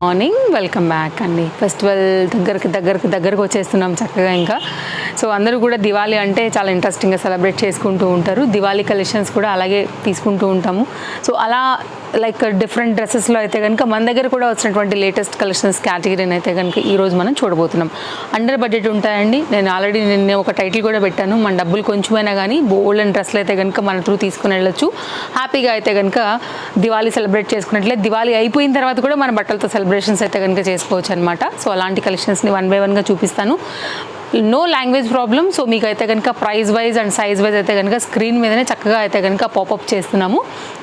Morning welcome back అండి. Festival దగ్గరకు వచ్చేస్తున్నాం చక్కగా. ఇంకా సో అందరూ కూడా దివాళీ అంటే చాలా ఇంట్రెస్టింగ్గా సెలబ్రేట్ చేసుకుంటూ ఉంటారు. దివాళీ కలెక్షన్స్ కూడా అలాగే తీసుకుంటూ ఉంటాము. సో అలా లైక్ డిఫరెంట్ డ్రెస్సెస్లో అయితే కనుక మన దగ్గర కూడా వచ్చినటువంటి లేటెస్ట్ కలెక్షన్స్ కేటగిరీని అయితే కనుక ఈరోజు మనం చూడబోతున్నాం. అండర్ బడ్జెట్ ఉంటాయండి. నేను ఆల్రెడీ నిన్న ఒక టైటిల్ కూడా పెట్టాను, మన డబ్బులు కొంచెమైనా కానీ బోల్డ్ అండ్ డ్రెస్లు అయితే కనుక మన త్రూ తీసుకుని వెళ్ళొచ్చు. హ్యాపీగా అయితే కనుక దివాళీ సెలబ్రేట్ చేసుకున్నట్లే దివాళీ అయిపోయిన తర్వాత కూడా మన బట్టలతో సెలబ్రేషన్స్ అయితే కనుక చేసుకోవచ్చు అనమాట. సో అలాంటి కలెక్షన్స్ని వన్ బై వన్గా చూపిస్తాను. No language problem. సో మీకు అయితే కనుక price wise and size wise అయితే కనుక స్క్రీన్ మీదనే చక్కగా అయితే కనుక పాపప్ చేస్తున్నాము.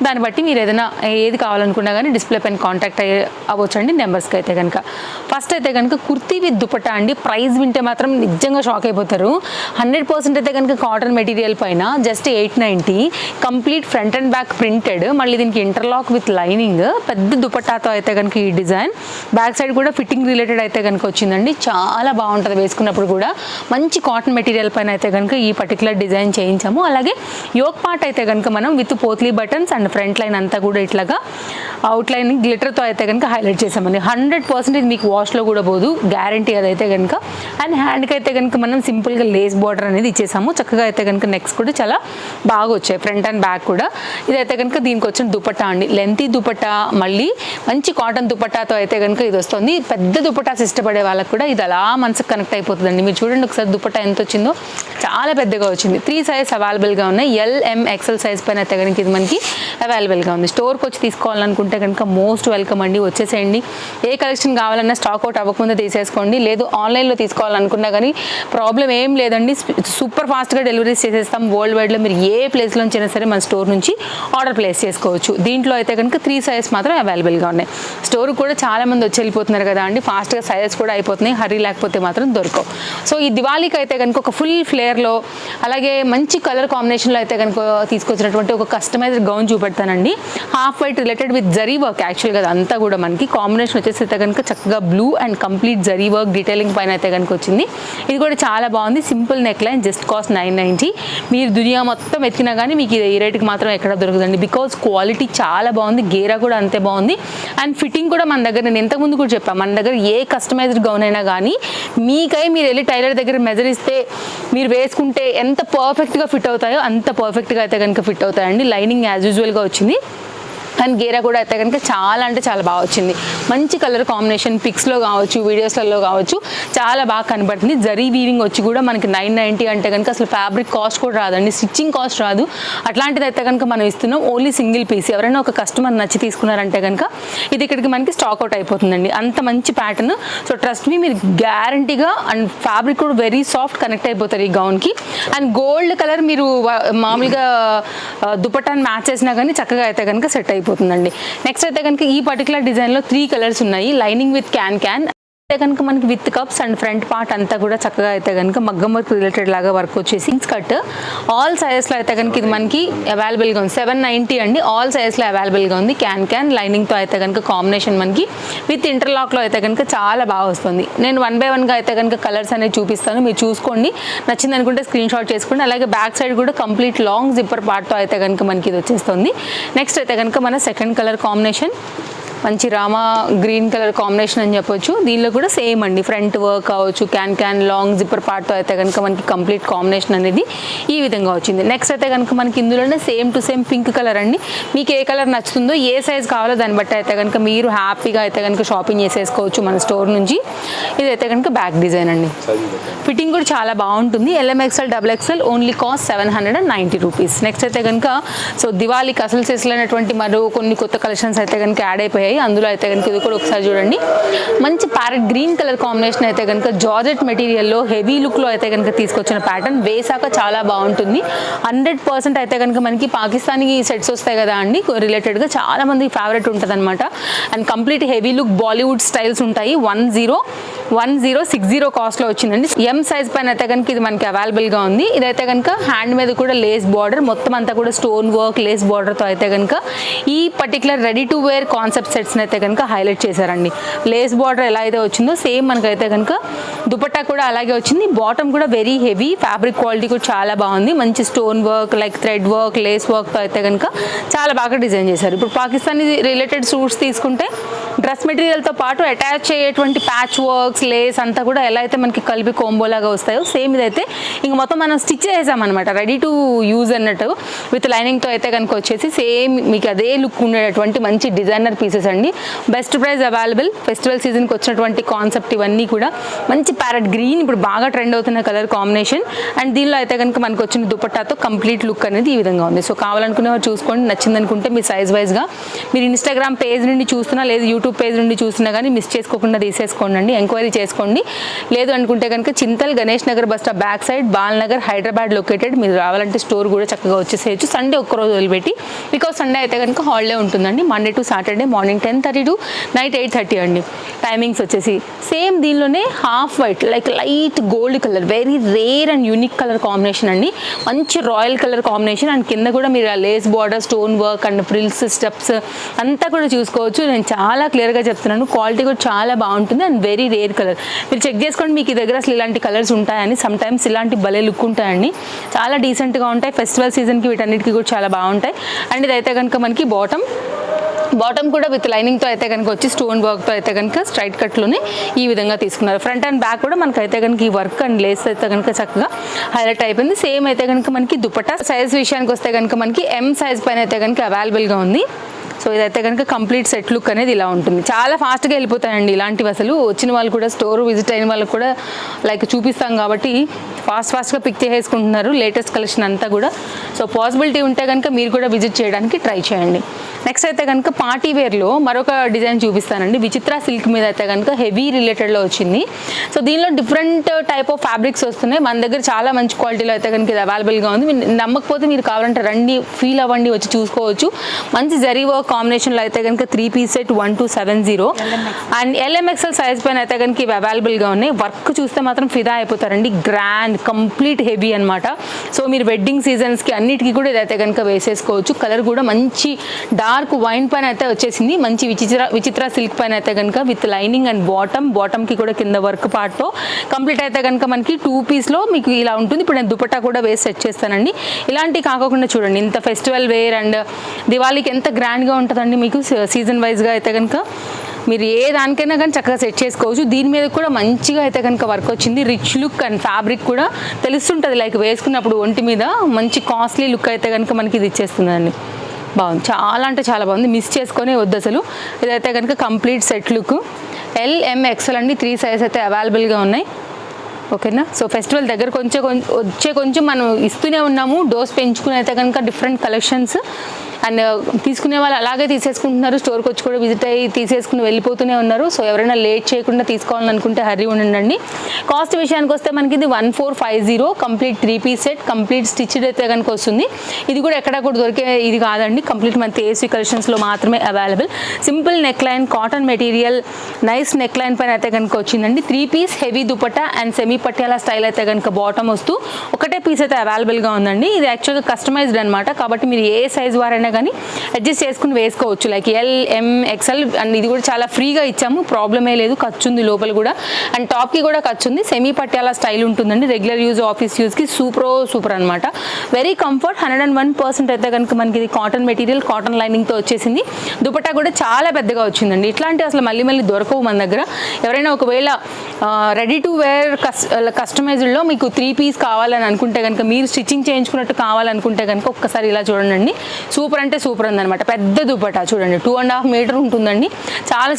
దాన్ని బట్టి మీరు ఏదైనా ఏది కావాలనుకున్నా కానీ డిస్ప్లే పైన కాంటాక్ట్ అవ్వచ్చండి నెంబర్స్కి అయితే కనుక. ఫస్ట్ అయితే కనుక కుర్తీ విత్ దుపట్టా అండి. ప్రైస్ వింటే మాత్రం నిజంగా షాక్ అయిపోతారు. 100% అయితే కనుక కాటన్ మెటీరియల్ పైన just 890, complete front and back printed, మళ్ళీ దీనికి ఇంటర్లాక్ విత్ లైనింగ్, పెద్ద దుపట్టాతో అయితే కనుక ఈ డిజైన్. బ్యాక్ సైడ్ కూడా ఫిట్టింగ్ రిలేటెడ్ అయితే కనుక వచ్చిందండి. చాలా బాగుంటుంది వేసుకున్నప్పుడు కూడా. మంచి కాటన్ మెటీరియల్ పైన అయితే కనుక ఈ పర్టికులర్ డిజైన్ చేయించాము. అలాగే యోక్ పార్ట్ అయితే కనుక మనం with potli buttons and front line అంతా కూడా ఇట్లాగా అవుట్లైన్ గ్లిటర్తో అయితే కనుక హైలైట్ చేసామండి. 100% ఇది మీకు వాష్లో కూడా పోదు, గ్యారంటీ అదైతే కనుక. అండ్ హ్యాండ్కి అయితే కనుక మనం సింపుల్గా లేస్ బార్డర్ అనేది ఇచ్చేసాము. చక్కగా అయితే కనుక నెక్స్ట్ కూడా చాలా బాగా వచ్చాయి, ఫ్రంట్ అండ్ బ్యాక్ కూడా. ఇదైతే కనుక దీనికి వచ్చిన దుపట్టా అండి. లెంతీ దుపట్టా, మళ్ళీ మంచి కాటన్ దుపట్టాతో అయితే కనుక ఇది వస్తుంది. పెద్ద దుపట్టాస్ ఇష్టపడే వాళ్ళకి కూడా ఇది అలా మనసుకు కనెక్ట్ అయిపోతుందండి. మీరు చూడండి ఒకసారి దుపట్టా ఎంత వచ్చిందో, చాలా పెద్దగా వచ్చింది. 3 సైజ్ అవైలబుల్గా ఉన్నాయి. LMXL సైజ్ పైన అయితే కనుక ఇది మనకి అవైలబుల్గా ఉంది. స్టోర్కి వచ్చి తీసుకోవాలనుకుంటే కనుక మోస్ట్ వెల్కమ్ అండి. వచ్చేసేయండి. ఏ కలెక్షన్ కావాలన్నా స్టాక్ అవుట్ అవ్వకుండా తీసేసుకోండి. లేదు ఆన్లైన్లో తీసుకోవాలనుకున్నా కానీ ప్రాబ్లం ఏం లేదండి. సూపర్ ఫాస్ట్గా డెలివరీస్ చేసేస్తాం. వరల్డ్ వైడ్లో మీరు ఏ ప్లేస్లోంచి అయినా సరే మన స్టోర్ నుంచి ఆర్డర్ ప్లేస్ చేసుకోవచ్చు. దీంట్లో అయితే కనుక 3 సైజ్ మాత్రం అవైలబుల్గా ఉన్నాయి. స్టోర్ కూడా చాలా మంది వచ్చి వెళ్ళిపోతున్నారు కదా అండి. ఫాస్ట్గా సైజెస్ కూడా అయిపోతున్నాయి. హరీ లేకపోతే మాత్రం దొరకవు. సో ఈ దివాళీకి అయితే కనుక ఒక ఫుల్ ఫ్లేర్లో, అలాగే మంచి కలర్ కాంబినేషన్లో అయితే కనుక తీసుకొచ్చినటువంటి ఒక కస్టమైజ్డ్ గౌన్ చూపెడతానండి. హాఫ్ వైట్ రిలేటెడ్ విత్ జరీ వర్క్. యాక్చువల్గా అదంతా కూడా మనకి కాంబినేషన్ వచ్చేసి అయితే కనుక చక్కగా బ్లూ అండ్ కంప్లీట్ జరీ వర్క్ డీటెయిలింగ్ పైన అయితే కనుక వచ్చింది. ఇది కూడా చాలా బాగుంది. Simple neck line, just cost 990. మీరు దునియా మొత్తం ఎత్తినా కానీ మీకు ఈ రేటుకి మాత్రం ఎక్కడ దొరకదండి. బికాజ్ క్వాలిటీ చాలా బాగుంది, గేరా కూడా అంతే బాగుంది. అండ్ ఫిట్టింగ్ కూడా మన దగ్గర, నేను ఇంతకుముందు కూడా చెప్పాను, మన దగ్గర ఏ కస్టమైజ్డ్ గౌన్ అయినా కానీ మీకై మీరు వెళ్ళి టైలర్ దగ్గర మెజర్ ఇస్తే మీరు వేసుకుంటే ఎంత పర్ఫెక్ట్గా ఫిట్ అవుతాయో అంత పర్ఫెక్ట్గా అయితే కనుక ఫిట్ అవుతాయండి. లైనింగ్ యాజ్ యూజువల్గా వచ్చింది. అండ్ గేరా కూడా అయితే కనుక చాలా అంటే చాలా బాగా వచ్చింది. మంచి కలర్ కాంబినేషన్, పిక్స్లో కావచ్చు, వీడియోస్లలో కావచ్చు, చాలా బాగా కనబడుతుంది. జరీ వీవింగ్ వచ్చి కూడా మనకి 990 అంటే కనుక అసలు ఫ్యాబ్రిక్ కాస్ట్ కూడా రాదండి, స్టిచ్చింగ్ కాస్ట్ రాదు. అట్లాంటిది అయితే కనుక మనం ఇస్తున్నాం. Only single piece. ఎవరైనా ఒక కస్టమర్ నచ్చి తీసుకున్నారంటే కనుక ఇది ఇక్కడికి మనకి స్టాక్అవుట్ అయిపోతుందండి. అంత మంచి ప్యాటర్న్. సో ట్రస్ట్ మీ, మీరు గ్యారంటీగా, అండ్ ఫ్యాబ్రిక్ కూడా వెరీ సాఫ్ట్ కనెక్ట్ అయిపోతారు ఈ గౌన్కి. అండ్ గోల్డ్ కలర్ మీరు మామూలుగా దుపట్టాన్ని మ్యాచ్ చేసినా కానీ చక్కగా అయితే కనుక సెట్ అయిపోతుందండి. నెక్స్ట్ అయితే కనుక ఈ పర్టికులర్ డిజైన్లో 3 కలర్స్ ఉన్నాయి. లైనింగ్ విత్ క్యాన్ అయితే కనుక మనకి with cups and front part అంతా కూడా చక్కగా అయితే కనుక మగ్గం వర్క్ రిలేటెడ్ లాగా వర్క్ వచ్చేసి స్కర్ట్. ఆల్ సైజెస్లో అయితే కనుక ఇది మనకి అవైలబుల్గా ఉంది. 790 అండి. ఆల్ సైజెస్లో అవైలబుల్గా ఉంది. క్యాన్ లైనింగ్తో అయితే కనుక కాంబినేషన్ మనకి విత్ ఇంటర్లాక్లో అయితే కనుక చాలా బాగా వస్తుంది. నేను 1 బై 1గా అయితే కనుక కలర్స్ అనేవి చూపిస్తాను, మీరు చూసుకోండి. నచ్చింది అనుకుంటే స్క్రీన్ షాట్ చేసుకోండి. అలాగే బ్యాక్ సైడ్ కూడా కంప్లీట్ లాంగ్ జిప్పర్ పార్ట్తో అయితే కనుక మనకి ఇది వచ్చేస్తుంది. నెక్స్ట్ అయితే కనుక మన సెకండ్ కలర్ కాంబినేషన్ మంచి రామా గ్రీన్ కలర్ కాంబినేషన్ అని చెప్పొచ్చు. దీనిలో కూడా సేమ్ అండి, ఫ్రంట్ వర్క్ కావచ్చు, క్యాన్ లాంగ్ జిప్పర్ పార్ట్తో అయితే కనుక మనకి కంప్లీట్ కాంబినేషన్ అనేది ఈ విధంగా వచ్చింది. నెక్స్ట్ అయితే కనుక మనకి ఇందులోనే same to same pink colour అండి. మీకు ఏ కలర్ నచ్చుతుందో, ఏ సైజ్ కావాలో దాన్ని బట్టి అయితే కనుక మీరు హ్యాపీగా అయితే కనుక షాపింగ్ చేసేసుకోవచ్చు మన స్టోర్ నుంచి. ఇదైతే కనుక బ్యాక్ డిజైన్ అండి. ఫిట్టింగ్ కూడా చాలా బాగుంటుంది. LMXL XXL only cost 790 rupees. Next అయితే కనుక సో దివాళీకి అసలు చేసలేనటువంటి మరో కొన్ని కొత్త కలెక్షన్స్ అయితే కనుక యాడ్ అయిపోయాయి. అందులో అయితే కనుక ఇది కూడా ఒకసారి చూడండి. మంచి ప్యారెట్ గ్రీన్ కలర్ కాంబినేషన్ అయితే కనుక జార్జెట్ మెటీరియల్లో హెవీ లుక్లో అయితే కనుక తీసుకొచ్చిన ప్యాటర్న్. వేసాక చాలా బాగుంటుంది. 100% అయితే కనుక మనకి పాకిస్తానీ సెట్స్ వస్తాయి కదా అండి, రిలేటెడ్గా చాలా మంది ఫేవరెట్ ఉంటుంది అనమాట. And complete heavy look Bollywood styles ఉంటాయి. 10 1060 కాస్ట్లో వచ్చిందండి. ఎం సైజ్ పైన అయితే కనుక ఇది మనకి అవైలబుల్గా ఉంది. ఇదైతే కనుక హ్యాండ్ మీద కూడా లేస్ బార్డర్, మొత్తం అంతా కూడా స్టోన్ వర్క్ లేస్ బార్డర్తో అయితే కనుక ఈ particular ready to wear concept సెట్స్ని అయితే కనుక హైలైట్ చేశారండి. లేస్ బార్డర్ ఎలా అయితే వచ్చిందో సేమ్ మనకైతే కనుక దుపట్టా కూడా అలాగే వచ్చింది. బాటమ్ కూడా వెరీ హెవీ, ఫ్యాబ్రిక్ క్వాలిటీ కూడా చాలా బాగుంది. మంచి stone work like thread work lace వర్క్తో అయితే కనుక చాలా బాగా డిజైన్ చేశారు. ఇప్పుడు పాకిస్తానీ రిలేటెడ్ సూట్స్ తీసుకుంటే డ్రెస్ మెటీరియల్తో పాటు అటాచ్ అయ్యేటువంటి ప్యాచ్ వర్క్స్ లేస్ అంతా కూడా ఎలా అయితే మనకి కలిపి కోంబోలాగా వస్తాయో సేమ్ ఇదైతే ఇంక మొత్తం మనం స్టిచ్ చేసామన్నమాట, రెడీ టు యూజ్ అన్నట్టు విత్ లైనింగ్తో అయితే కనుక వచ్చేసి సేమ్ మీకు అదే లుక్ ఉండేటటువంటి మంచి డిజైనర్ పీసెస్ అండి. Best price available. ఫెస్టివల్ సీజన్కి వచ్చినటువంటి కాన్సెప్ట్ ఇవన్నీ కూడా మంచి ప్యారెట్ గ్రీన్ ఇప్పుడు బాగా ట్రెండ్ అవుతున్న కలర్ కాంబినేషన్. అండ్ దీనిలో అయితే కనుక మనకు వచ్చిన దుపట్టాతో కంప్లీట్ లుక్ అనేది ఈ విధంగా ఉంది. సో కావాలనుకునే వారు చూసుకోండి, నచ్చిందనుకుంటే మీ సైజ్ వైజ్గా మీరు ఇన్స్టాగ్రామ్ పేజ్ నుండి చూస్తున్నా లేదు యూట్యూబ్ పేజ్ నుండి చూస్తున్నా కానీ మిస్ చేసుకోకుండా తీసేసుకోండి, ఎంక్వైరీ చేసుకోండి. లేదు అనుకుంటే కనుక Chintal Ganesh Nagar bus stop back side Balnagar Hyderabad located. మీరు రావాలంటే స్టోర్ కూడా చక్కగా వచ్చేసేయచ్చు. సండే ఒక్కరోజు వదిలిపెట్టి, బికాజ్ సండే అయితే కనుక హాలిడే ఉంటుందండి. Monday to Saturday morning 10:30 to night 8:30 అండి టైమింగ్స్ వచ్చేసి. సేమ్ దీనిలోనే half white like light gold colour, very rare and unique colour combination అండి. మంచి రాయల్ కలర్ కాంబినేషన్. అండ్ కింద కూడా మీరు ఆ lace border stone work and frills steps అంతా కూడా చూసుకోవచ్చు. నేను చాలా క్లియర్గా చెప్తున్నాను, క్వాలిటీ కూడా చాలా బాగుంటుంది అండ్ వెరీ రేర్ కలర్. మీరు చెక్ చేసుకోండి మీకు ఈ దగ్గర అసలు ఇలాంటి కలర్స్ ఉంటాయని. సమ్ టైమ్స్ ఇలాంటి భలే లుక్ ఉంటాయండి, చాలా డీసెంట్గా ఉంటాయి. ఫెస్టివల్ సీజన్కి వీటన్నిటికీ కూడా చాలా బాగుంటాయి. అండ్ ఇదైతే కనుక మనకి బాటమ్ కూడా విత్ లైనింగ్తో అయితే కనుక వచ్చి స్టోన్ వర్క్తో అయితే కనుక స్ట్రైట్ కట్లోనే ఈ విధంగా తీసుకున్నారు. ఫ్రంట్ అండ్ బ్యాక్ కూడా మనకైతే కనుక ఈ వర్క్ అండ్ లేస్ అయితే కనుక చక్కగా హైలైట్ అయిపోయింది. సేమ్ అయితే కనుక మనకి దుపట్టా సైజ్ విషయానికి వస్తే కనుక మనకి ఎం సైజ్ పైన అయితే కనుక అవైలబుల్గా ఉంది. సో ఇదైతే కనుక కంప్లీట్ సెట్ లుక్ అనేది ఇలా ఉంటుంది. చాలా ఫాస్ట్గా వెళ్ళిపోతాయండి ఇలాంటివి. అసలు వచ్చిన వాళ్ళు కూడా స్టోర్ విజిట్ అయిన వాళ్ళకి కూడా లైక్ చూపిస్తాం కాబట్టి ఫాస్ట్గా పిక్ చేసేసుకుంటున్నారు లేటెస్ట్ కలెక్షన్ అంతా కూడా. సో పాసిబిలిటీ ఉంటే కనుక మీరు కూడా విజిట్ చేయడానికి ట్రై చేయండి. నెక్స్ట్ అయితే కనుక పార్టీ వేర్లో మరొక డిజైన్ చూపిస్తానండి. విచిత్ర సిల్క్ మీద అయితే కనుక హెవీ రిలేటెడ్లో వచ్చింది. సో దీనిలో డిఫరెంట్ టైప్ ఆఫ్ ఫ్యాబ్రిక్స్ వస్తున్నాయి. మన దగ్గర చాలా మంచి క్వాలిటీలో అయితే కనుక ఇది అవైలబుల్గా ఉంది. మీరు నమ్మకపోతే మీరు కావాలంటే రండి, ఫీల్ అవ్వండి, వచ్చి చూసుకోవచ్చు. మంచి జరీ వర్క్ కాంబినేషన్లో అయితే కనుక 3 piece set 1270 and LMXL size పైన అయితే కనుక ఇవి అవైలబుల్గా ఉన్నాయి. వర్క్ చూస్తే మాత్రం ఫిదా అయిపోతారండి. గ్రాండ్ కంప్లీట్ హెవీ అనమాట. సో మీరు వెడ్డింగ్ సీజన్స్కి అన్నిటికీ కూడా ఇదైతే కనుక వేసేసుకోవచ్చు. కలర్ కూడా మంచి డార్క్ వైన్ పైన అయితే వచ్చేసింది. మంచి విచిత్ర సిల్క్ పైన అయితే కనుక విత్ లైనింగ్ అండ్ బాటమ్కి కూడా కింద వర్క్ పార్ట్తో కంప్లీట్ అయితే కనుక మనకి 2 పీస్లో మీకు ఇలా ఉంటుంది. ఇప్పుడు నేను దుపట్టా కూడా వేసి సెట్ చేస్తానండి. ఇలాంటివి కాకుండా చూడండి ఇంత ఫెస్టివల్ వేర్ అండ్ దివాళీకి ఎంత గ్రాండ్గా ఉంటుందండి మీకు సీజన్ వైజ్గా అయితే కనుక మీరు ఏ దానికైనా కానీ చక్కగా సెట్ చేసుకోవచ్చు. దీని మీద కూడా మంచిగా అయితే కనుక వర్క్ వచ్చింది. రిచ్ లుక్ అండ్ ఫ్యాబ్రిక్ కూడా తెలుస్తుంటుంది, లైక్ వేసుకున్నప్పుడు ఒంటి మీద మంచి కాస్ట్లీ లుక్ అయితే కనుక మనకి ఇది ఇచ్చేస్తుందండి. బాగుంది, చాలా అంటే చాలా బాగుంది. మిస్ చేసుకొని వద్దు అసలు. ఇదైతే కనుక కంప్లీట్ సెట్ లుక్. LMXL అండి 3 సైజ్ అయితే అవైలబుల్గా ఉన్నాయి. ఓకేనా. సో ఫెస్టివల్ దగ్గర కొంచెం మనం ఇస్తూనే ఉన్నాము. డోస్ పెంచుకుని అయితే కనుక డిఫరెంట్ కలెక్షన్స్ అండ్ తీసుకునే వాళ్ళు అలాగే తీసేసుకుంటున్నారు. స్టోర్కి వచ్చి కూడా విజిట్ అయ్యి తీసేసుకుని వెళ్ళిపోతూనే ఉన్నారు. సో ఎవరైనా లేట్ చేయకుండా తీసుకోవాలనుకుంటే హర్రీ ఉండండి. కాస్ట్ విషయానికి వస్తే మనకి ఇది 1450 complete 3 piece set complete stitched అయితే కనుక వస్తుంది. ఇది కూడా ఎక్కడ కూడా దొరికే ఇది కాదండి, కంప్లీట్ మన తేజస్వి కలెక్షన్స్లో మాత్రమే available. Simple neck line cotton material nice neck line పైన అయితే కనుక వచ్చిందండి. 3 piece heavy dupatta and semi Patiala style అయితే కనుక బాటమ్ వస్తూ ఒకటే పీస్ అయితే అవైలబుల్గా ఉందండి. ఇది యాక్చువల్గా కస్టమైజ్డ్ అనమాట, కాబట్టి మీరు ఏ సైజ్ వారైనా కానీ అడ్జస్ట్ చేసుకుని వేసుకోవచ్చు. లైక్ LMXL అండ్ ఇది కూడా చాలా ఫ్రీగా ఇచ్చాము, ప్రాబ్లమే లేదు. ఖర్చు ఉంది లోపల కూడా అండ్ టాప్కి కూడా ఖర్చు ఉంది. సెమీ పట్యాల స్టైల్ ఉంటుందండి. రెగ్యులర్ యూజ్ ఆఫీస్ యూజ్కి సూపర్ అనమాట. Very comfort. 101% అయితే కనుక మనకి ఇది కాటన్ మెటీరియల్ కాటన్ లైనింగ్తో వచ్చేసింది. దుపట్టా కూడా చాలా పెద్దగా వచ్చిందండి. ఇట్లాంటి అసలు మళ్ళీ దొరకవు మన దగ్గర. ఎవరైనా ఒకవేళ రెడీ టు వేర్ కస్టమైజ్డ్లో మీకు 3 పీస్ కావాలని అనుకుంటే కనుక, మీరు స్టిచ్చింగ్ చేయించుకున్నట్టు కావాలనుకుంటే కనుక ఒక్కసారి ఇలా చూడండి. సూపర్ అంటే సూపర్ ఉందన్నమాట. పెద్ద దుపట్టా చూడండి, 2.5 మీటర్ ఉంటుందండి.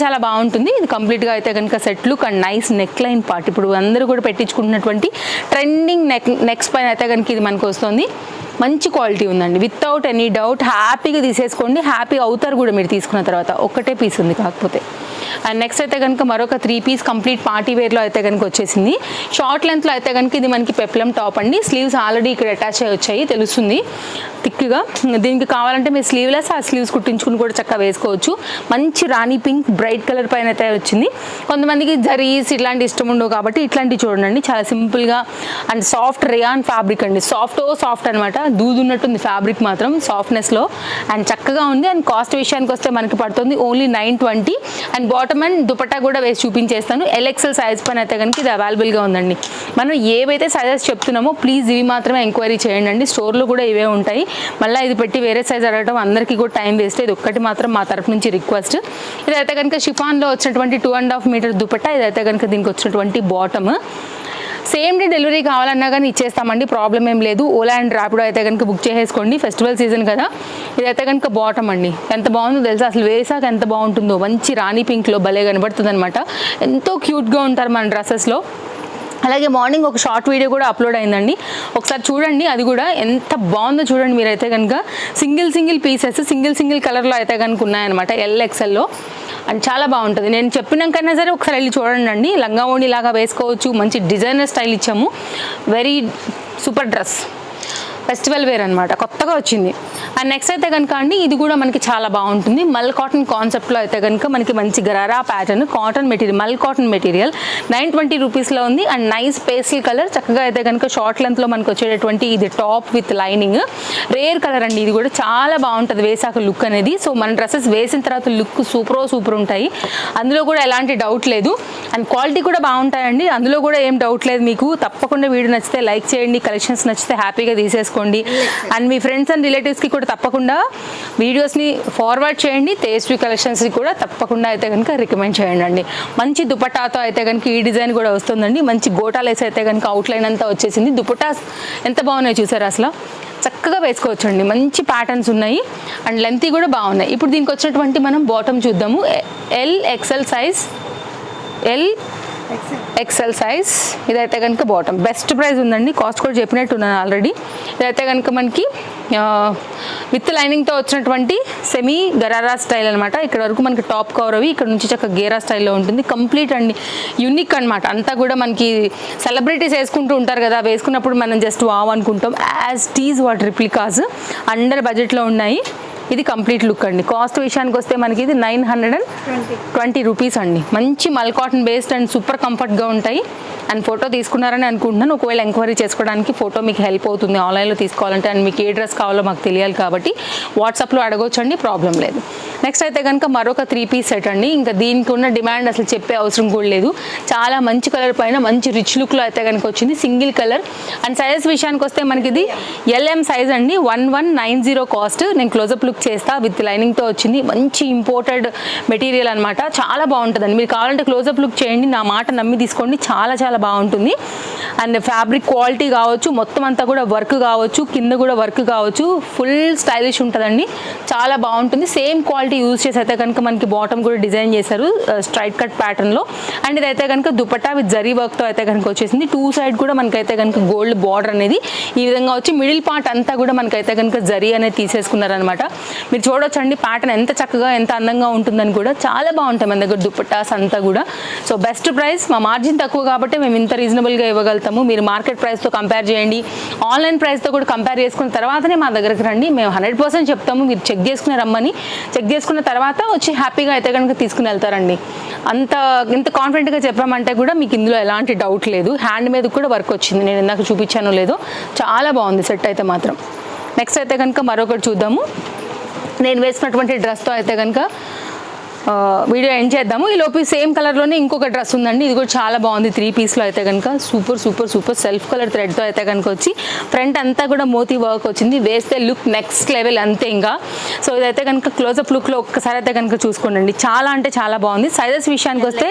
చాలా బాగుంటుంది. ఇది కంప్లీట్గా అయితే కనుక set look and nice neck line part. ఇప్పుడు అందరూ కూడా పెట్టించుకుంటున్నటువంటి ట్రెండింగ్ నెక్స్ పైన అయితే కనుక ఇది మనకు వస్తుంది. మంచి క్వాలిటీ ఉందండి, వితౌట్ ఎనీ డౌట్. హ్యాపీగా తీసేసుకోండి, హ్యాపీ అవుతారు కూడా మీరు తీసుకున్న తర్వాత. ఒక్కటే పీస్ ఉంది కాకపోతే. అండ్ నెక్స్ట్ అయితే కనుక మరొక 3 పీస్ కంప్లీట్ పార్టీ వేర్లో అయితే కనుక వచ్చేసింది. షార్ట్ లెంత్లో అయితే కనుక ఇది మనకి పెప్లం టాప్ అండి. స్లీవ్స్ ఆల్రెడీ ఇక్కడ అటాచ్ అయ్యి వచ్చాయి, తెలుస్తుంది థిక్గా. దీనికి కావాలంటే మీరు స్లీవ్లెస్ ఆ స్లీవ్స్ కుట్టించుకుని కూడా చక్కగా వేసుకోవచ్చు. మంచి రాణి పింక్ బ్రైట్ కలర్ పైన అయితే వచ్చింది. కొంతమందికి జరీస్ ఇట్లాంటి ఇష్టం ఉండవు కాబట్టి ఇట్లాంటివి చూడండి, చాలా సింపుల్గా అండ్ సాఫ్ట్ రేయాన్ ఫ్యాబ్రిక్ అండి. సాఫ్ట్ అనమాట, దూదున్నట్టుంది ఫ్యాబ్రిక్ మాత్రం సాఫ్ట్నెస్లో అండ్ చక్కగా ఉంది. అండ్ కాస్ట్ విషయానికి వస్తే మనకి పడుతుంది only 920. And bottom and dupatta కూడా వేసి చూపించేస్తాను. ఎల్ఎక్సెల్ సైజ్ పైన అయితే కనుక ఇది అవైలబుల్గా ఉందండి. మనం ఏవైతే సైజెస్ చెప్తున్నామో ప్లీజ్ ఇవి మాత్రమే ఎంక్వైరీ చేయండి అండి. స్టోర్లో కూడా ఇవే ఉంటాయి. మళ్ళీ ఇది పెట్టి వేరే సైజ్ అడగడం అందరికీ కూడా టైం వేస్ట్. ఇది ఒక్కటి మాత్రం మా తరఫు నుంచి రిక్వెస్ట్. ఇదైతే కనుక షిఫాన్లో వచ్చినటువంటి 2.5 మీటర్ దుపట్టా. ఇదైతే కనుక దీనికి వచ్చినటువంటి బాటమ్. సేమ్ డే డెలివరీ కావాలన్నా కానీ ఇచ్చేస్తామండి, ప్రాబ్లం ఏం లేదు. ఓలా అండ్ ర్యాపిడో అయితే కనుక బుక్ చేసేసుకోండి, ఫెస్టివల్ సీజన్ కదా. ఇదైతే కనుక బాటమ్ అండి, ఎంత బాగుందో తెలుసా, అసలు వేసాక ఎంత బాగుంటుందో. మంచి రాణి పింక్లో భలే కనబడుతుంది అనమాట. ఎంతో క్యూట్గా ఉంటారు మన డ్రెస్సెస్లో. అలాగే మార్నింగ్ ఒక షార్ట్ వీడియో కూడా అప్లోడ్ అయిందండి, ఒకసారి చూడండి. అది కూడా ఎంత బాగుందో చూడండి మీరైతే కనుక. సింగిల్ పీసెస్ సింగిల్ కలర్లో అయితే కనుక ఉన్నాయన్నమాట ఎల్ఎక్సెల్లో. అండ్ చాలా బాగుంటుంది. నేను చెప్పినాకైనా సరే ఒకసారి వెళ్ళి చూడండి అండి. లంగా ఓణి లాగా వేసుకోవచ్చు, మంచి డిజైనర్ స్టైల్ ఇచ్చాము. Very super dress, festival wear అనమాట, కొత్తగా వచ్చింది. అండ్ నెక్స్ట్ అయితే కనుక అండి ఇది కూడా మనకి చాలా బాగుంటుంది. మల్ కాటన్ కాన్సెప్ట్లో అయితే కనుక మనకి మంచి గరారా ప్యాటర్న్ కాటన్ మెటీరియల్, మల్ కాటన్ మెటీరియల్ 920 రూపీస్లో ఉంది. అండ్ నైస్ పేస్టల్ కలర్, చక్కగా అయితే కనుక షార్ట్ లెంత్లో మనకు వచ్చేటటువంటి ఇది top with lining. Rare colour అండి, ఇది కూడా చాలా బాగుంటుంది వేసాక లుక్ అనేది. సో మన డ్రెస్సెస్ వేసిన తర్వాత లుక్ సూపర్ ఉంటాయి, అందులో కూడా ఎలాంటి డౌట్ లేదు. అండ్ క్వాలిటీ కూడా బాగుంటాయండి, అందులో కూడా ఏం డౌట్ లేదు మీకు. తప్పకుండా వీడియో నచ్చితే లైక్ చేయండి, కలెక్షన్స్ నచ్చితే హ్యాపీగా తీసేసుకోండి. అండ్ మీ ఫ్రెండ్స్ అండ్ రిలేటివ్స్కి కూడా తప్పకుండా వీడియోస్ని ఫార్వర్డ్ చేయండి. తేజస్వి కలెక్షన్స్ని కూడా తప్పకుండా అయితే కనుక రికమెండ్ చేయండి అండి. మంచి దుపట్టాతో అయితే కనుక ఈ డిజైన్ కూడా వస్తుందండి. మంచి గోటాలేసి అయితే కనుక అవుట్లైన్ అంతా వచ్చేసింది. దుపట్టా ఎంత బాగున్నాయి చూసారు, అసలు చక్కగా వేసుకోవచ్చండి. మంచి ప్యాటర్న్స్ ఉన్నాయి అండ్ లెంత్ కూడా బాగున్నాయి. ఇప్పుడు దీనికి వచ్చినటువంటి మనం బాటమ్ చూద్దాము. ఎల్ఎక్సెల్ సైజ్ ఇదైతే కనుక బాటమ్. బెస్ట్ ప్రైస్ ఉందండి, కాస్ట్ కూడా చెప్పినట్టున్నాను ఆల్రెడీ. ఇదైతే కనుక మనకి విత్ లైనింగ్తో వచ్చినటువంటి సెమీ గరారా స్టైల్ అనమాట. ఇక్కడ వరకు మనకి టాప్ కవర్ అవి, ఇక్కడ నుంచి చక్కగా గేరా స్టైల్లో ఉంటుంది. కంప్లీట్ అండి, యూనిక్ అనమాట. అంతా కూడా మనకి సెలబ్రిటీస్ వేసుకుంటూ ఉంటారు కదా, వేసుకున్నప్పుడు మనం జస్ట్ వావ్ అనుకుంటాం. యాజ్ టీజ్ వాట్ రిప్లికాస్ అండర్ బడ్జెట్లో ఉన్నాయి. ఇది కంప్లీట్ లుక్ అండి. కాస్ట్ విషయానికి వస్తే మనకి ఇది 920 రూపీస్ అండి. మంచి మల్ కాటన్ బేస్డ్ అండ్ సూపర్ కంఫర్ట్గా ఉంటాయి. అండ్ ఫోటో తీసుకున్నారని అనుకుంటున్నాను. ఒకవేళ ఎంక్వైరీ చేసుకోవడానికి ఫోటో మీకు హెల్ప్ అవుతుంది ఆన్లైన్లో తీసుకోవాలంటే. అండ్ మీకు ఏ డ్రెస్ కావాలో మాకు తెలియాలి కాబట్టి వాట్సాప్లో అడగొచ్చండి, ప్రాబ్లం లేదు. నెక్స్ట్ అయితే కనుక మరొక 3 పీస్ సెట్ అండి. ఇంకా దీనికి ఉన్న డిమాండ్ అసలు చెప్పే అవసరం కూడా లేదు. చాలా మంచి కలర్ పైన మంచి రిచ్ లుక్లో అయితే కనుక వచ్చింది, సింగిల్ కలర్. అండ్ సైజెస్ విషయానికి వస్తే మనకి ఇది LM సైజ్ అండి. 1190 కాస్ట్. నేను క్లోజప్ లుక్ చేస్తా. విత్ లైనింగ్తో వచ్చింది, మంచి ఇంపోర్టెడ్ మెటీరియల్ అనమాట. చాలా బాగుంటుందండి. మీరు కావాలంటే క్లోజప్ లుక్ చేయండి, నా మాట నమ్మి తీసుకోండి, చాలా బాగుంటుంది. అండ్ ఫ్యాబ్రిక్ క్వాలిటీ కావచ్చు, మొత్తం అంతా కూడా వర్క్ కావచ్చు, కింద కూడా వర్క్ కావచ్చు, ఫుల్ స్టైలిష్ ఉంటుందండి, చాలా బాగుంటుంది. సేమ్ క్వాలిటీ యూజ్ చేసి అయితే కనుక మనకి బాటమ్ కూడా డిజైన్ చేశారు స్ట్రైట్ కట్ ప్యాటర్న్లో. అండ్ ఇదైతే కనుక దుపట్టా విత్ జరీ వర్క్తో అయితే కనుక వచ్చేసింది. 2 సైడ్ కూడా మనకైతే కనుక గోల్డ్ బార్డర్ అనేది ఈ విధంగా వచ్చి మిడిల్ పార్ట్ అంతా కూడా మనకైతే కనుక జరీ అనేది తీసేసుకున్నారనమాట. మీరు చూడొచ్చండి ప్యాటర్న్ ఎంత చక్కగా ఎంత అందంగా ఉంటుందని కూడా. చాలా బాగుంటాయి మన దగ్గర దుపట్టాస్ అంతా కూడా. సో బెస్ట్ ప్రైస్, మా మార్జిన్ తక్కువ కాబట్టి మేము ఇంత రీజనబుల్గా ఇవ్వగలుగుతాము. మీరు మార్కెట్ ప్రైస్తో కంపేర్ చేయండి, ఆన్లైన్ ప్రైస్తో కూడా కంపేర్ చేసుకున్న తర్వాతనే మా దగ్గరికి రండి. మేము 100% చెప్తాము, మీరు చెక్ చేసుకుని రమ్మని. చెక్ చేసుకున్న తర్వాత వచ్చి హ్యాపీగా అయితే కనుక తీసుకుని వెళ్తారండి. ఇంత కాన్ఫిడెంట్గా చెప్పామంటే కూడా మీకు ఇందులో ఎలాంటి డౌట్ లేదు. హ్యాండ్ మీద కూడా వర్క్ వచ్చింది, నేను ఇందాక చూపించానో లేదో. చాలా బాగుంది సెట్ అయితే మాత్రం. నెక్స్ట్ అయితే కనుక మరొకటి చూద్దాము. నేను వేసుకున్నటువంటి డ్రెస్తో అయితే కనుక వీడియో ఎండ్ చేద్దాము. ఈ లోపు సేమ్ కలర్లోనే ఇంకొక డ్రెస్ ఉందండి, ఇది కూడా చాలా బాగుంది. 3 పీస్లో అయితే కనుక సూపర్ సెల్ఫ్ కలర్ థ్రెడ్తో అయితే కనుక వచ్చి ఫ్రంట్ అంతా కూడా మోతీ వర్క్ వచ్చింది. వేస్తే లుక్ నెక్స్ట్ లెవెల్ అంతే ఇంకా. సో ఇదైతే కనుక క్లోజప్ లుక్లో ఒక్కసారి అయితే కనుక చూసుకోండి, చాలా అంటే చాలా బాగుంది. సైజెస్ విషయానికి వస్తే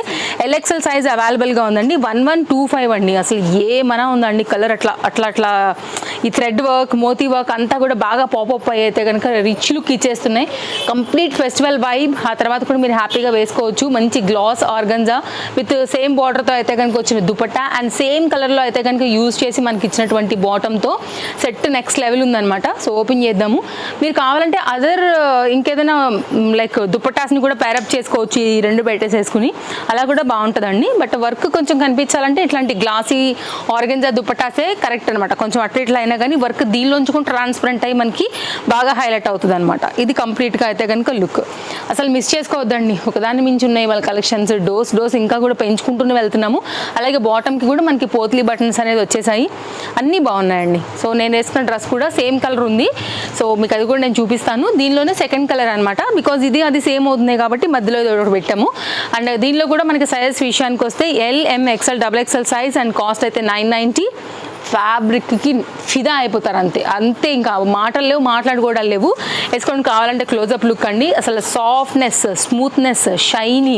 LXL సైజ్ అవైలబుల్గా ఉందండి. 1125 అండి. అసలు ఏమన్నా ఉందండి కలర్, అట్లా ఈ థ్రెడ్ వర్క్ మోతీ వర్క్ అంతా కూడా బాగా పాపప్ అయ్యి అయితే కనుక రిచ్ లుక్ ఇచ్చేస్తున్నాయి. Complete festival vibe. ఆ తర్వాత కూడా మీరు హ్యాపీగా వేసుకోవచ్చు. మంచి గ్లాస్ ఆర్గంజా విత్ సేమ్ బార్డర్తో అయితే కనుక వచ్చిన దుపట్టా అండ్ సేమ్ కలర్లో అయితే కనుక యూజ్ చేసి మనకి ఇచ్చినటువంటి బాటంతో సెట్ నెక్స్ట్ లెవెల్ ఉందన్నమాట. సో ఓపెన్ చేద్దాము. మీరు కావాలంటే అదర్ ఇంకేదైనా లైక్ దుపట్టాస్ని కూడా ప్యారప్ చేసుకోవచ్చు, ఈ రెండు పెట్టేసేసుకుని అలా కూడా బాగుంటుందండి. బట్ వర్క్ కొంచెం కనిపించాలంటే ఇట్లాంటి గ్లాసీ ఆర్గంజా దుపట్టాసే కరెక్ట్ అనమాట. కొంచెం అట్లా ఇట్లా అయినా కానీ వర్క్ దీనిలోంచి కూడా ట్రాన్స్పరెంట్ అయ్యి మనకి బాగా హైలైట్ అవుతుంది అనమాట. ఇది కంప్లీట్గా అయితే కనుక లుక్ అసలు మిస్ చేసుకోవద్దండి. ఒకదాన్ని మించి ఉన్నాయి వాళ్ళ కలెక్షన్స్. డోస్ ఇంకా కూడా పెంచుకుంటూనే వెళ్తున్నాము. అలాగే బాటమ్కి కూడా మనకి పోత్లీ బటన్స్ అనేది వచ్చేసాయి. అన్నీ బాగున్నాయండి. సో నేను వేసుకున్న డ్రెస్ కూడా సేమ్ కలర్ ఉంది. సో మీకు అది కూడా నేను చూపిస్తాను. దీనిలోనే సెకండ్ కలర్ అనమాట. బికాజ్ ఇది అది సేమ్ అవుతుంది కాబట్టి మధ్యలో ఒకటి పెట్టాము. అండ్ దీనిలో కూడా మనకి సైజ్ విషయానికి వస్తే L, M, XL, XXL size and cost అయితే 990. ఫ్యాబ్రిక్కి ఫిదా అయిపోతారు అంతే ఇంకా మాటలు లేవు, మాట్లాడుకోవడాలు లేవు. వేసుకొని కావాలంటే క్లోజప్ లుక్ అండి. అసలు సాఫ్ట్నెస్, స్మూత్నెస్, షైనీ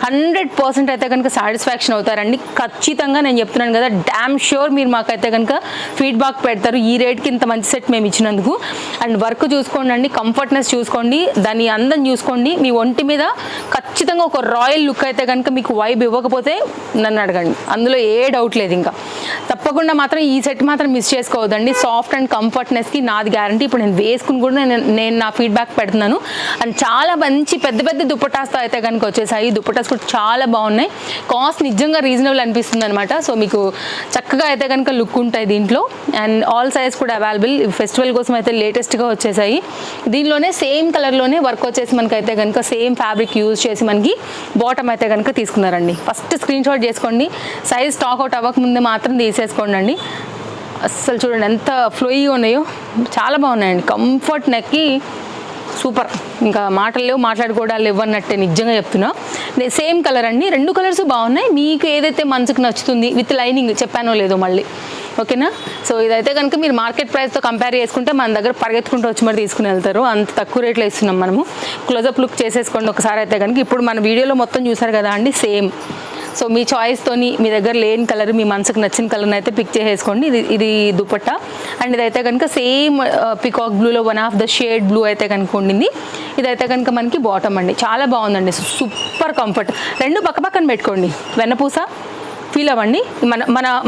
100% అయితే కనుక సాటిస్ఫాక్షన్ అవుతారండి. ఖచ్చితంగా నేను చెప్తున్నాను కదా, డ్యామ్ ష్యూర్ మీరు మాకైతే కనుక ఫీడ్బ్యాక్ పెడతారు ఈ రేట్కి ఇంత మంచి సెట్ మేము ఇచ్చినందుకు. అండ్ వర్క్ చూసుకోండి అండి, కంఫర్ట్నెస్ చూసుకోండి, దాని అందం చూసుకోండి. మీ ఒంటి మీద ఖచ్చితంగా ఒక రాయల్ లుక్ అయితే కనుక మీకు వైబ్ ఇవ్వకపోతే నన్ను అడగండి, అందులో ఏ డౌట్ లేదు. ఇంకా తప్పకుండా మాత్రం ఈ సెట్ మాత్రం మిస్ చేసుకోవద్దండి. సాఫ్ట్ అండ్ కంఫర్ట్నెస్కి నాది గ్యారంటీ. ఇప్పుడు నేను వేసుకుని కూడా నేను నా ఫీడ్బ్యాక్ పెడుతున్నాను. అండ్ చాలా మంచి పెద్ద పెద్ద దుపట్టాస్తో అయితే కనుక వచ్చేసాయి. దుపట్టాస్ కూడా చాలా బాగున్నాయి. కాస్ట్ నిజంగా రీజనబుల్ అనిపిస్తుంది అనమాట. సో మీకు చక్కగా అయితే కనుక లుక్ ఉంటాయి దీంట్లో. అండ్ ఆల్ సైజ్ కూడా అవైలబుల్. ఫెస్టివల్ కోసం అయితే లేటెస్ట్గా వచ్చేసాయి. దీనిలోనే సేమ్ కలర్లోనే వర్క్ వచ్చేసి మనకైతే కనుక సేమ్ ఫ్యాబ్రిక్ యూజ్ చేసి మనకి బాటమ్ అయితే కనుక తీసుకున్నారండి. ఫస్ట్ స్క్రీన్ షాట్ చేసుకోండి. సైజ్ స్టాక్ అవుట్ అవ్వకముందే మాత్రం తీసేసుకోండి అండి. అస్సలు చూడండి ఎంత ఫ్లోయిగా ఉన్నాయో, చాలా బాగున్నాయండి. కంఫర్ట్ నెక్కి సూపర్. ఇంకా మాటలు లేవు, మాట్లాడుకోవడాలు ఇవ్వన్నట్టే నిజంగా చెప్తున్నా. సేమ్ కలర్ అండి, రెండు కలర్స్ బాగున్నాయి. మీకు ఏదైతే మనసుకు నచ్చుతుంది విత్ లైనింగ్ చెప్పానో లేదో మళ్ళీ, ఓకేనా. సో ఇదైతే కనుక మీరు మార్కెట్ ప్రైస్తో కంపేర్ చేసుకుంటే మన దగ్గర పరిగెత్తుకుంటూ వచ్చి మరి తీసుకుని వెళ్తారు. అంత తక్కువ రేట్లో ఇస్తున్నాం మనము. క్లోజప్ లుక్ చేసేసుకోండి ఒకసారి అయితే కనుక. ఇప్పుడు మన వీడియోలో మొత్తం చూసారు కదా అండి, సేమ్. సో మీ చాయిస్తోని మీ దగ్గర లేని కలర్, మీ మనసుకు నచ్చిన కలర్ని అయితే పిక్ చేసేసుకోండి. ఇది దుపట్టా. అండ్ ఇదైతే కనుక సేమ్ పికాక్ బ్లూలో one of the shade blue అయితే కనుక ఉండింది. ఇదైతే కనుక మనకి బాటమ్ అండి. చాలా బాగుందండి, సూపర్ కంఫర్ట్. రెండు పక్కన పెట్టుకోండి. వెన్నపూస ఫీల్ అవ్వండి,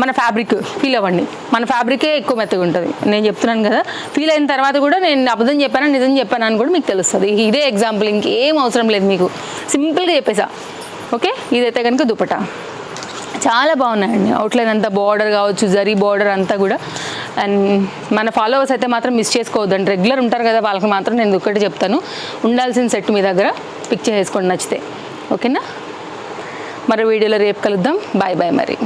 మన ఫ్యాబ్రిక్ ఫీల్ అవ్వండి. మన ఫ్యాబ్రికే ఎక్కువ మెత్తగా ఉంటుంది. నేను చెప్తున్నాను కదా, ఫీల్ అయిన తర్వాత కూడా నేను అబద్ధం చెప్పానా నిజం చెప్పానా అని కూడా మీకు తెలుస్తుంది. ఇదే ఎగ్జాంపుల్, ఇంకేం అవసరం లేదు మీకు, సింపుల్గా చెప్పేసా. ఓకే, ఇదైతే కనుక దుపట్టా. చాలా బాగున్నాయండి. అవుట్లైన్ అంతా బార్డర్ కావచ్చు, జరీ బార్డర్ అంతా కూడా. అండ్ మన ఫాలోవర్స్ అయితే మాత్రం మిస్ చేసుకోవద్దండి. రెగ్యులర్ ఉంటారు కదా, వాళ్ళకి మాత్రం నేను ఒక్కటి చెప్తాను, ఉండాల్సిన సెట్ మీ దగ్గర పిక్ చేసుకోండి నచ్చితే. ఓకేనా, మరో వీడియోలో రేపు కలుద్దాం. బాయ్ బాయ్ మరి.